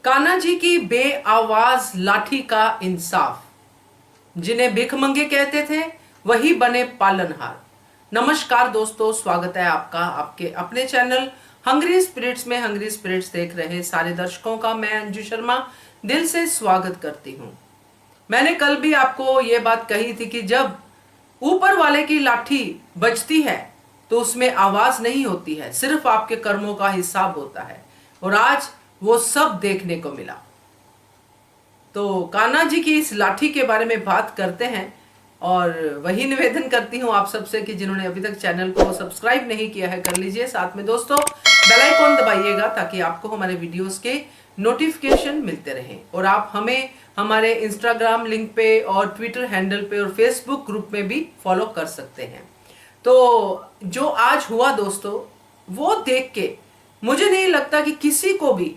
कान्हा जी की बेआवाज लाठी का इंसाफ। जिन्हें भिखमंगे कहते थे वही बने पालनहार। नमस्कार दोस्तों, स्वागत है आपका आपके अपने चैनल हंग्री स्पिरिट्स में। हंग्री स्पिरिट्स देख रहे सारे दर्शकों का मैं अंजू शर्मा दिल से स्वागत करती हूँ। मैंने कल भी आपको ये बात कही थी कि जब ऊपर वाले की लाठी बजती है तो उसमें आवाज नहीं होती है, सिर्फ आपके कर्मों का हिसाब होता है। और आज वो सब देखने को मिला। तो कान्हा जी की इस लाठी के बारे में बात करते हैं और वही निवेदन करती हूँ आप सबसे कि जिन्होंने अभी तक चैनल को सब्सक्राइब नहीं किया है कर लीजिए। साथ में दोस्तों बेल आइकॉन दबाइएगा ताकि आपको हमारे वीडियोस के नोटिफिकेशन मिलते रहें। और आप हमें हमारे इंस्टाग्राम लिंक पे और ट्विटर हैंडल पे और फेसबुक ग्रुप में भी फॉलो कर सकते हैं। तो जो आज हुआ दोस्तों, वो देख के मुझे नहीं लगता कि किसी को भी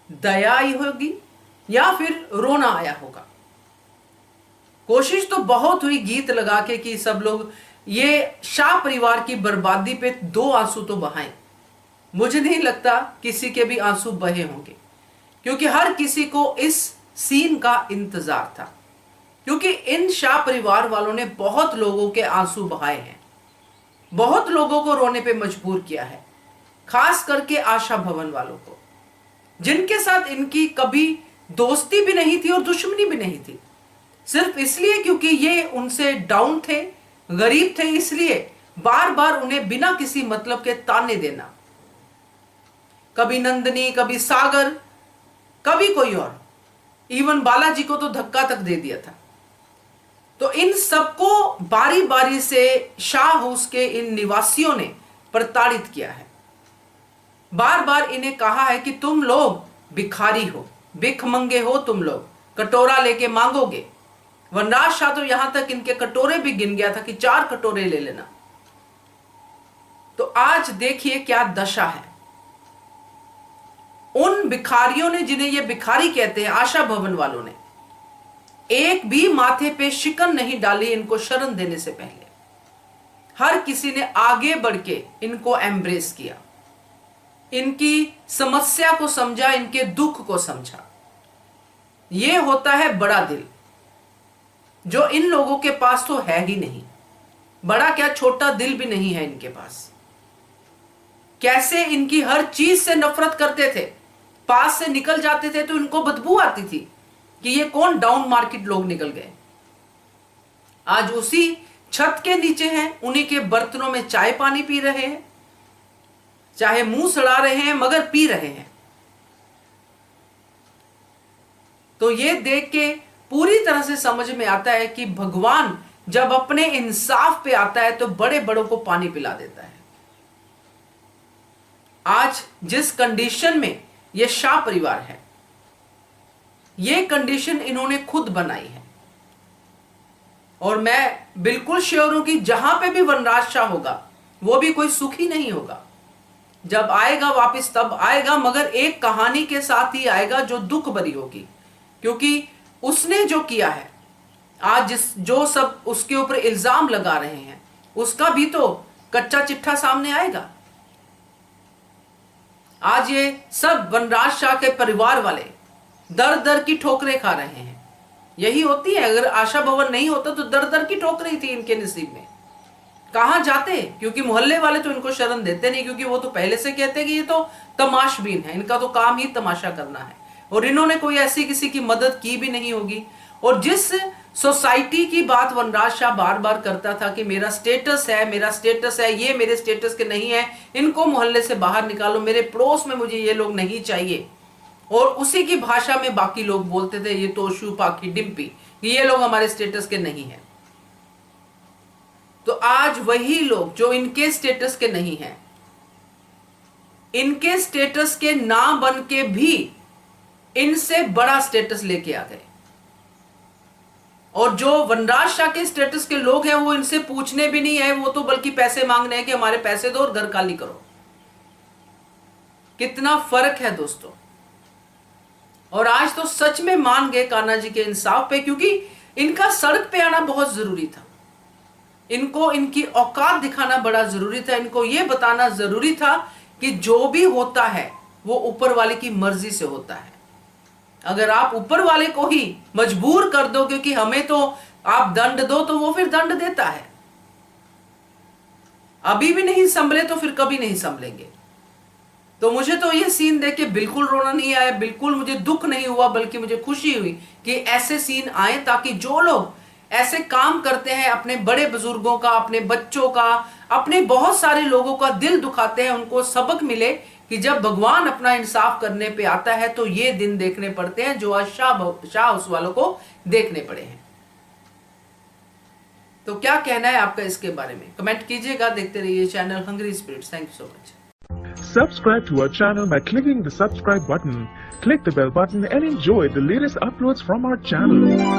दया आई होगी या फिर रोना आया होगा। कोशिश तो बहुत हुई गीत लगा के कि सब लोग ये शाह परिवार की बर्बादी पे दो आंसू तो बहाएं। मुझे नहीं लगता किसी के भी आंसू बहे होंगे, क्योंकि हर किसी को इस सीन का इंतजार था। क्योंकि इन शाह परिवार वालों ने बहुत लोगों के आंसू बहाए हैं, बहुत लोगों को रोने पे मजबूर किया है, खास करके आशा भवन वालों को, जिनके साथ इनकी कभी दोस्ती भी नहीं थी और दुश्मनी भी नहीं थी। सिर्फ इसलिए क्योंकि ये उनसे डाउन थे, गरीब थे, इसलिए बार बार उन्हें बिना किसी मतलब के ताने देना। कभी नंदनी, कभी सागर, कभी कोई और, इवन बालाजी को तो धक्का तक दे दिया था। तो इन सबको बारी बारी से शाह हाउस के इन निवासियों ने प्रताड़ित किया है। बार बार इन्हें कहा है कि तुम लोग भिखारी हो, भिखमंगे हो, तुम लोग कटोरा लेके मांगोगे। वनराज शाह तो यहां तक इनके कटोरे भी गिन गया था कि 4 कटोरे ले लेना। तो आज देखिए क्या दशा है उन भिखारियों ने, जिन्हें ये भिखारी कहते हैं, आशा भवन वालों ने एक भी माथे पे शिकन नहीं डाली इनको शरण देने से पहले। हर किसी ने आगे बढ़ के इनको एम्ब्रेस किया, इनकी समस्या को समझा, इनके दुख को समझा। यह होता है बड़ा दिल, जो इन लोगों के पास तो है ही नहीं। बड़ा क्या, छोटा दिल भी नहीं है इनके पास। कैसे इनकी हर चीज से नफरत करते थे, पास से निकल जाते थे तो इनको बदबू आती थी कि ये कौन डाउन मार्केट लोग निकल गए। आज उसी छत के नीचे हैं, उन्हीं के बर्तनों में चाय पानी पी रहे हैं, चाहे मुंह सड़ा रहे हैं मगर पी रहे हैं। तो ये देख के पूरी तरह से समझ में आता है कि भगवान जब अपने इंसाफ पे आता है तो बड़े बड़ों को पानी पिला देता है। आज जिस कंडीशन में ये शाह परिवार है, ये कंडीशन इन्होंने खुद बनाई है। और मैं बिल्कुल श्योर हूं कि जहां पे भी वनराज शाह होगा वो भी कोई सुखी नहीं होगा। जब आएगा वापस तब आएगा, मगर एक कहानी के साथ ही आएगा जो दुख भरी होगी। क्योंकि उसने जो किया है, आज जो सब उसके ऊपर इल्जाम लगा रहे हैं, उसका भी तो कच्चा चिट्ठा सामने आएगा। आज ये सब वनराज शाह के परिवार वाले दर दर की ठोकरें खा रहे हैं। यही होती है, अगर आशा भवन नहीं होता तो दर दर की ठोकरें थी इनके नसीब में। कहां जाते, क्योंकि मोहल्ले वाले तो इनको शरण देते नहीं, क्योंकि वो तो पहले से कहते कि ये तो तमाशबीन है, इनका तो काम ही तमाशा करना है। और इन्होंने कोई ऐसी किसी की मदद की भी नहीं होगी। और जिस सोसाइटी की बात वनराज शाह बार बार करता था कि मेरा स्टेटस है, मेरा स्टेटस है, ये मेरे स्टेटस के नहीं है, इनको मोहल्ले से बाहर निकालो, मेरे पड़ोस में मुझे ये लोग नहीं चाहिए। और उसी की भाषा में बाकी लोग बोलते थे, ये तोशू पाखी डिम्पी, ये लोग हमारे स्टेटस के नहीं है। तो आज वही लोग जो इनके स्टेटस के नहीं हैं, इनके स्टेटस के ना बन के भी इनसे बड़ा स्टेटस लेके आ गए। और जो वनराज शाह के स्टेटस के लोग हैं वो इनसे पूछने भी नहीं है, वो तो बल्कि पैसे मांगने हैं कि हमारे पैसे दो और घर खाली करो। कितना फर्क है दोस्तों। और आज तो सच में मान गए कान्हा जी के इंसाफ पे, क्योंकि इनका सड़क पे आना बहुत जरूरी था। इनको इनकी औकात दिखाना बड़ा जरूरी था। इनको यह बताना जरूरी था कि जो भी होता है वो ऊपर वाले की मर्जी से होता है। अगर आप ऊपर वाले को ही मजबूर कर दो क्योंकि हमें तो आप दंड दो, तो वो फिर दंड देता है। अभी भी नहीं संभले तो फिर कभी नहीं संभलेंगे। तो मुझे तो ये सीन देख के बिल्कुल रोना नहीं आया, बिल्कुल मुझे दुख नहीं हुआ, बल्कि मुझे खुशी हुई कि ऐसे सीन आए, ताकि जो लोग ऐसे काम करते हैं, अपने बड़े बुजुर्गों का, अपने बच्चों का, अपने बहुत सारे लोगों का दिल दुखाते हैं, उनको सबक मिले कि जब भगवान अपना इंसाफ करने पे आता है तो ये दिन देखने पड़ते हैं जो आज शाह उस वालों को देखने पड़े हैं। तो क्या कहना है आपका इसके बारे में, कमेंट कीजिएगा। देखते रहिए channel Hungry Spirits. Thank you so much. Subscribe to our channel by clicking the subscribe button. Click the bell button and enjoy the latest uploads from our channel.